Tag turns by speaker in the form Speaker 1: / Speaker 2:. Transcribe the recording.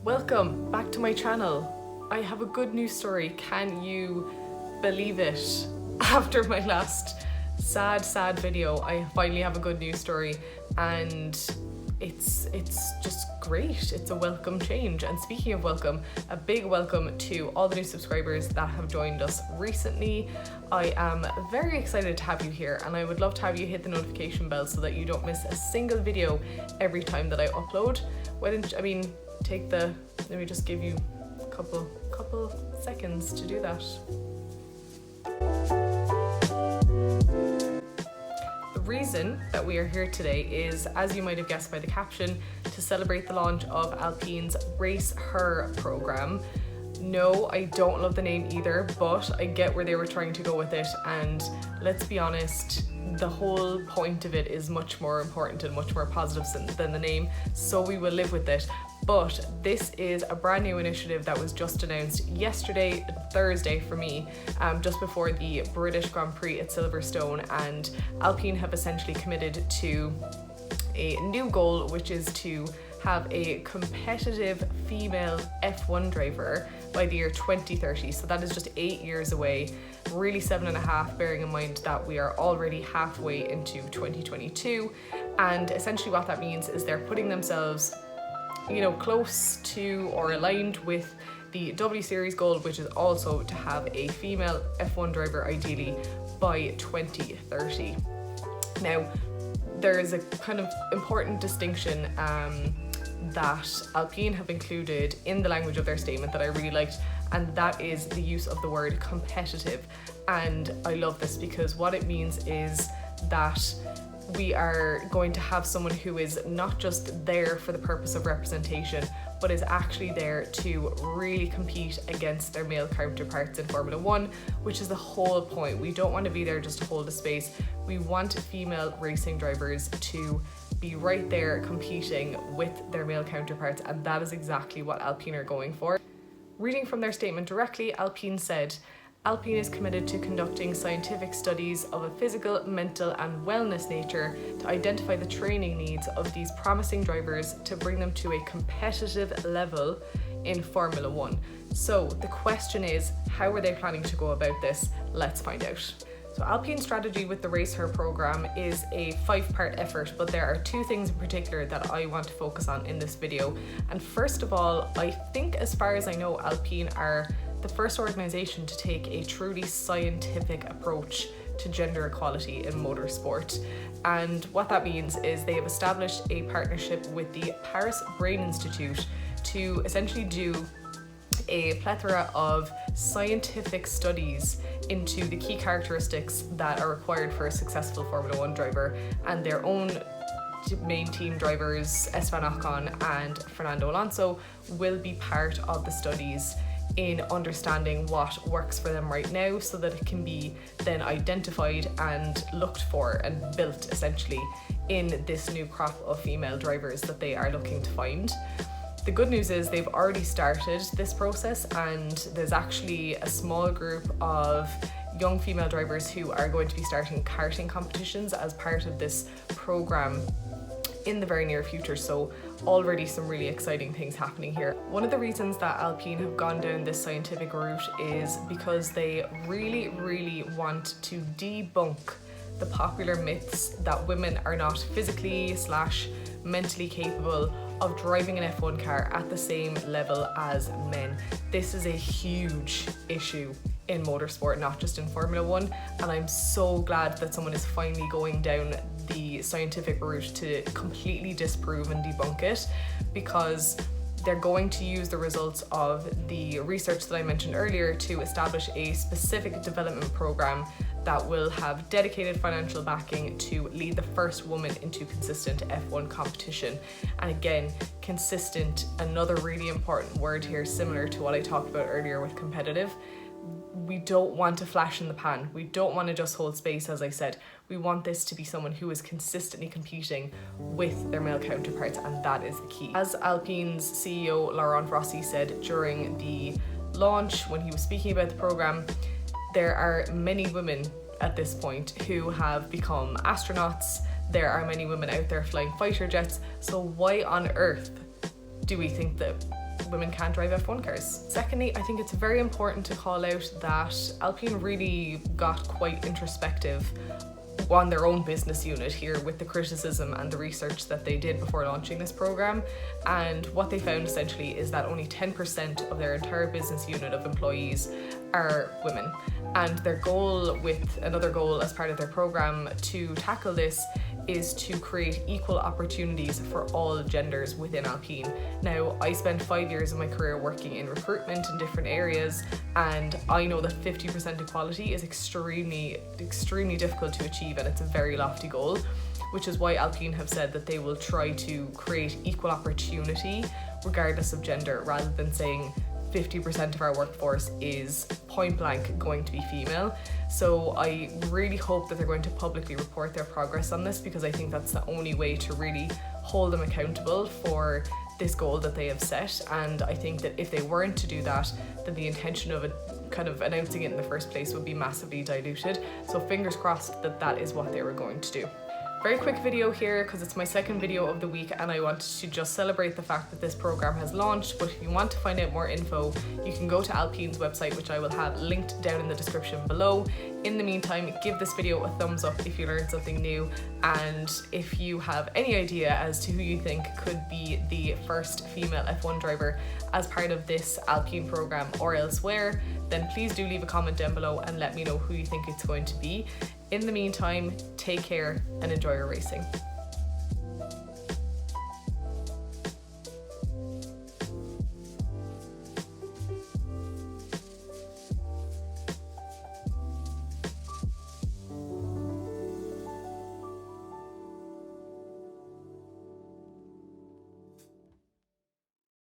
Speaker 1: Welcome back to my channel. I have a good news story. Can you believe it? After my last sad video, I finally have a good news story, and it's just great. It's a welcome change. And speaking of welcome, a big welcome to all the new subscribers that have joined us recently. I am very excited to have you here, and I would love to have you hit the notification bell so that you don't miss a single video every time that I upload. Let me just give you a couple seconds to do that. The reason that we are here today is, as you might have guessed by the caption, to celebrate the launch of Alpine's Race Her program. No, I don't love the name either, but I get where they were trying to go with it, and let's be honest, the whole point of it is much more important and much more positive than the name, so we will live with it. But this is a brand new initiative that was just announced yesterday, Thursday for me, just before the British Grand Prix at Silverstone, and Alpine have essentially committed to a new goal, which is to have a competitive female F1 driver by the year 2030. So that is just 8 years away, really 7.5, bearing in mind that we are already halfway into 2022. And essentially what that means is they're putting themselves, close to or aligned with the W Series goal, which is also to have a female F1 driver ideally by 2030. Now, there is a kind of important distinction that Alpine have included in the language of their statement that I really liked, and that is the use of the word competitive. And I love this because what it means is that we are going to have someone who is not just there for the purpose of representation, but is actually there to really compete against their male counterparts in Formula One, which is the whole point. We don't want to be there just to hold a space. We want female racing drivers to be right there competing with their male counterparts, and that is exactly what Alpine are going for. Reading from their statement directly, Alpine said, Alpine is committed to conducting scientific studies of a physical, mental and wellness nature to identify the training needs of these promising drivers to bring them to a competitive level in Formula One. So the question is, how are they planning to go about this? Let's find out. So Alpine's strategy with the Race Her program is a 5-part effort, but there are 2 things in particular that I want to focus on in this video. And first of all, I think as far as I know, Alpine are the first organisation to take a truly scientific approach to gender equality in motorsport. And what that means is they have established a partnership with the Paris Brain Institute to essentially do a plethora of scientific studies into the key characteristics that are required for a successful Formula One driver, and their own main team drivers, Esteban Ocon and Fernando Alonso, will be part of the studies in understanding what works for them right now, so that it can be then identified and looked for and built essentially in this new crop of female drivers that they are looking to find. The good news is they've already started this process, and there's actually a small group of young female drivers who are going to be starting karting competitions as part of this program in the very near future. So already some really exciting things happening here. One of the reasons that Alpine have gone down this scientific route is because they really want to debunk the popular myths that women are not physically / mentally capable of driving an F1 car at the same level as men. This is a huge issue in motorsport, not just in Formula One, and I'm so glad that someone is finally going down the scientific route to completely disprove and debunk it, because they're going to use the results of the research that I mentioned earlier to establish a specific development program that will have dedicated financial backing to lead the first woman into consistent F1 competition. And again, consistent, another really important word here, similar to what I talked about earlier with competitive. We don't want a flash in the pan. We don't want to just hold space, as I said. We want this to be someone who is consistently competing with their male counterparts, and that is the key. As Alpine's CEO Laurent Rossi said during the launch when he was speaking about the program, there are many women at this point who have become astronauts. There are many women out there flying fighter jets. So why on earth do we think that women can't drive F1 cars. Secondly, I think it's very important to call out that Alpine really got quite introspective on their own business unit here with the criticism and the research that they did before launching this program. And what they found essentially is that only 10% of their entire business unit of employees are women. And their goal, with another goal as part of their program to tackle this, is to create equal opportunities for all genders within Alpine. Now, I spent 5 years of my career working in recruitment in different areas, and I know that 50% equality is extremely difficult to achieve, and it's a very lofty goal, which is why Alpine have said that they will try to create equal opportunity regardless of gender, rather than saying 50% of our workforce is point blank going to be female. So I really hope that they're going to publicly report their progress on this, because I think that's the only way to really hold them accountable for this goal that they have set. And I think that if they weren't to do that, then the intention of it kind of announcing it in the first place would be massively diluted. So fingers crossed that that is what they were going to do. Very quick video here because it's my second video of the week, and I wanted to just celebrate the fact that this program has launched. But if you want to find out more info, you can go to Alpine's website, which I will have linked down in the description below. In the meantime, give this video a thumbs up if you learned something new, and if you have any idea as to who you think could be the first female F1 driver as part of this Alpine program or elsewhere, then please do leave a comment down below and let me know who you think it's going to be. In the meantime, take care and enjoy your racing.